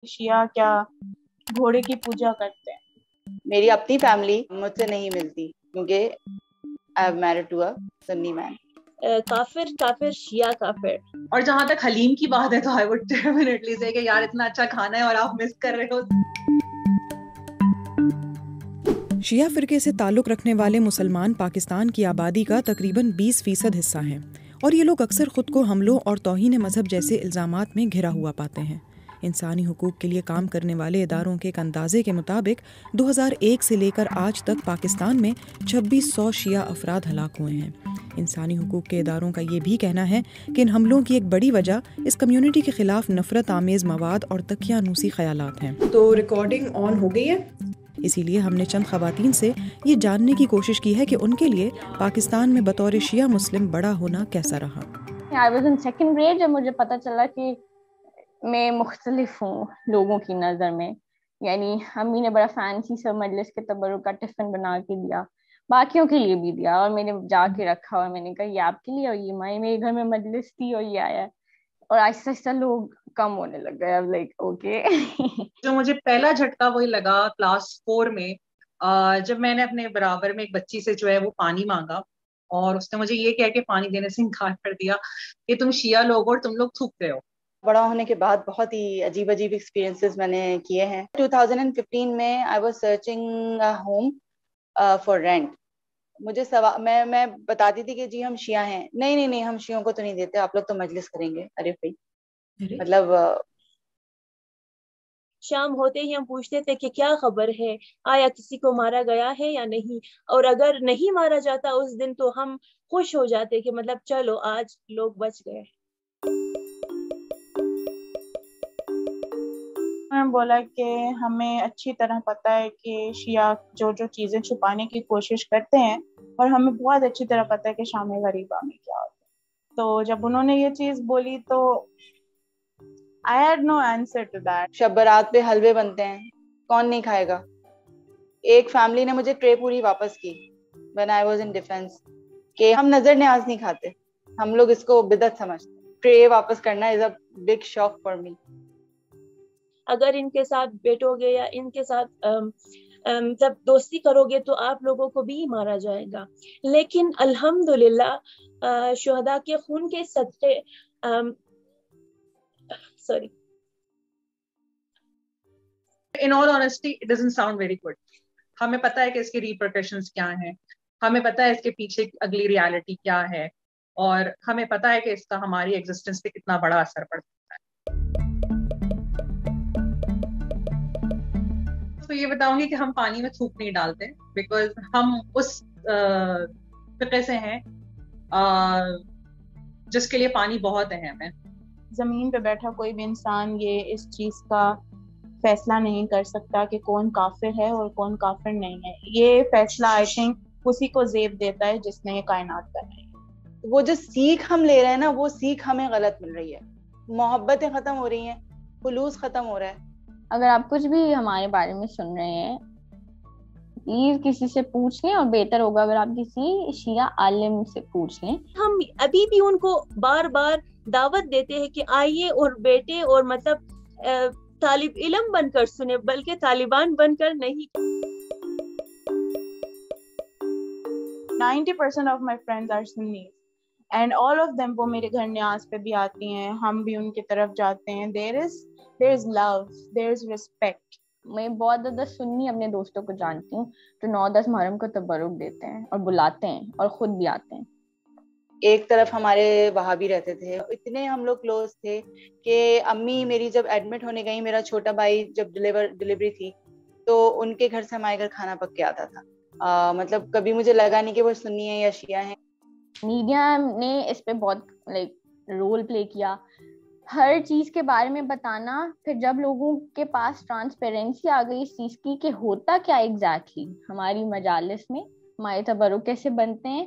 شیعہ کیا گھوڑے کی پوجا کرتے ہیں. میری اپنی فیملی مجھ سے نہیں ملتی کیونکہ I have married to a Sunni man. کافر شیعہ کافر. اور جہاں تک حلیم کی بات ہے تو I would definitely say کہ یار اتنا اچھا کھانا ہے اور آپ مس کر رہے ہو. شیعہ فرقے سے تعلق رکھنے والے مسلمان پاکستان کی آبادی کا تقریباً 20% حصہ ہیں، اور یہ لوگ اکثر خود کو حملوں اور توہین مذہب جیسے الزامات میں گھرا ہوا پاتے ہیں. انسانی حقوق کے لیے کام کرنے والے اداروں کے ایک اندازے کے مطابق 2001 سے لے کر آج تک پاکستان میں 2600 شیعہ افراد ہلاک ہوئے ہیں. انسانی حقوق کے اداروں کا یہ بھی کہنا ہے کہ ان حملوں کی ایک بڑی وجہ اس کمیونٹی کے خلاف نفرت آمیز مواد اور تقیانوسی خیالات ہیں. تو ریکارڈنگ آن ہو گئی ہے، اسی لیے ہم نے چند خواتین سے یہ جاننے کی کوشش کی ہے کہ ان کے لیے پاکستان میں بطور شیعہ مسلم بڑا ہونا کیسا رہا. I was in second grade جب مجھے پتا چلا کہ میں مختلف ہوں لوگوں کی نظر میں. یعنی امی نے بڑا فینسی سا مجلس کے تبرک کا ٹفن بنا کے دیا، باقیوں کے لیے بھی دیا، اور میں نے جا کے رکھا اور میں نے کہا یہ آپ کے لیے، اور یہ میرے گھر میں مجلس تھی اور یہ آیا. اور آہستہ آہستہ لوگ کم ہونے لگ گئے. اب لائک اوکے. جو مجھے پہلا جھٹکا وہی لگا کلاس 4 میں، جب میں نے اپنے برابر میں ایک بچی سے جو ہے وہ پانی مانگا اور اس نے مجھے یہ کہہ کے پانی دینے سے انکار کر دیا کہ تم شیعہ لوگ اور تم لوگ تھوکتے ہو. بڑا ہونے کے بعد بہت ہی عجیب ایکسپیرینسز میں نے کیے ہیں. 2015 میں I was searching home for rent. مجھے میں بتاتی تھی کہ جی ہم شیعہ ہیں. نہیں ہم شیعوں کو تو نہیں دیتے، آپ لوگ تو مجلس کریں گے. ارے بھائی، مطلب شام ہوتے ہی ہم پوچھتے تھے کہ کیا خبر ہے، آیا کسی کو مارا گیا ہے یا نہیں، اور اگر نہیں مارا جاتا اس دن تو ہم خوش ہو جاتے کہ مطلب چلو آج لوگ بچ گئے. میں نے بولا کہ ہمیں اچھی طرح پتہ ہے کہ شیعہ جو چیزیں چھپانے کی کوشش کرتے ہیں، اور ہمیں بہت اچھی طرح پتہ ہے کہ شام غریبہ میں کیا ہوتا ہے. تو جب انہوں نے یہ چیز بولی تو I had no answer to that. Shab Barat پہ حلوے بنتے ہیں، کون نہیں کھائے گا. ایک فیملی نے مجھے ٹرے پوری واپس کی when I was in defense کہ ہم نظر نیاز نہیں کھاتے، ہم لوگ اس کو بدعت سمجھتے. ٹرے واپس کرنا is a big shock for me. اگر ان کے ساتھ بیٹھو گے یا ان کے ساتھ جب دوستی کرو گے تو آپ لوگوں کو بھی مارا جائے گا. لیکن الحمدللہ شہداء کے خون کے صدقے In all honesty, it doesn't sound very good. ہمیں پتہ ہے کہ اس کے ریپرکشنز کیا ہیں، ہمیں پتہ ہے اس کے پیچھے اگلی ریالٹی کیا ہے، اور ہمیں پتہ ہے کہ اس کا ہماری ایگزسٹنس پہ کتنا بڑا اثر پڑتا ہے. تو یہ بتاؤں گی کہ ہم پانی میں تھوک نہیں ڈالتے، بیکاز ہم اس فقہ سے ہیں جس کے لیے پانی بہت اہم ہے. زمین پہ بیٹھا کوئی بھی انسان یہ اس چیز کا فیصلہ نہیں کر سکتا کہ کون کافر ہے اور کون کافر نہیں ہے. یہ فیصلہ آئی تھنک اسی کو زیب دیتا ہے جس نے یہ کائنات بنائی. وہ جو سیکھ ہم لے رہے ہیں نا، وہ سیکھ ہمیں غلط مل رہی ہے. محبتیں ختم ہو رہی ہیں، خلوص ختم ہو رہا ہے. اگر آپ کچھ بھی ہمارے بارے میں سن رہے ہیں پلیز کسی سے پوچھ لیں، اور بہتر ہوگا اگر آپ کسی شیعہ عالم سے پوچھ لیں. ہم ابھی بھی ان کو بار بار دعوت دیتے ہیں کہ آئیے اور بیٹھے اور مطلب طالب علم بن کر سنے، بلکہ طالبان بن کر نہیں. 90% of my friends are Sunnis and all of them وہ میرے گھر نیاز پہ بھی آتی ہیں، ہم بھی ان کی طرف جاتے ہیں. there is love, there is respect. میں بہت زیادہ سنی اپنے دوستوں کو جانتی ہوں جو 9-10 محرم کو تبرک دیتے ہیں اور بلاتے ہیں اور خود بھی آتے ہیں. ایک طرف ہمارے وہابی رہتے تھے، اتنے ہم لوگ کلوز تھے کہ امی میری جب ایڈمٹ ہونے گئی، میرا چھوٹا بھائی جب ڈلیوری تھی تو ان کے گھر سے ہمارے گھر کھانا پک کے آتا تھا. مطلب کبھی مجھے لگا نہیں کہ وہ سنی ہیں یا شیعہ ہیں. میڈیا نے اس پہ بہت رول پلے کیا، ہر چیز کے بارے میں بتانا. پھر جب لوگوں کے پاس ٹرانسپیرنسی آ گئی اس چیز کی کہ ہوتا کیا ایگزیکٹلی ہماری مجالس میں، ہمارے تبرک کیسے بنتے ہیں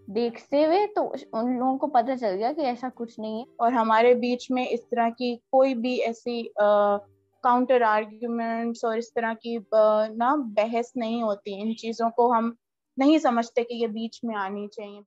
دیکھتے ہوئے، تو ان لوگوں کو پتہ چل گیا کہ ایسا کچھ نہیں ہے. اور ہمارے بیچ میں اس طرح کی کوئی بھی ایسی کاؤنٹر آرگیومنٹس اور اس طرح کی بحث نہیں ہوتی. ان چیزوں کو ہم نہیں سمجھتے کہ یہ بیچ میں آنی چاہیے.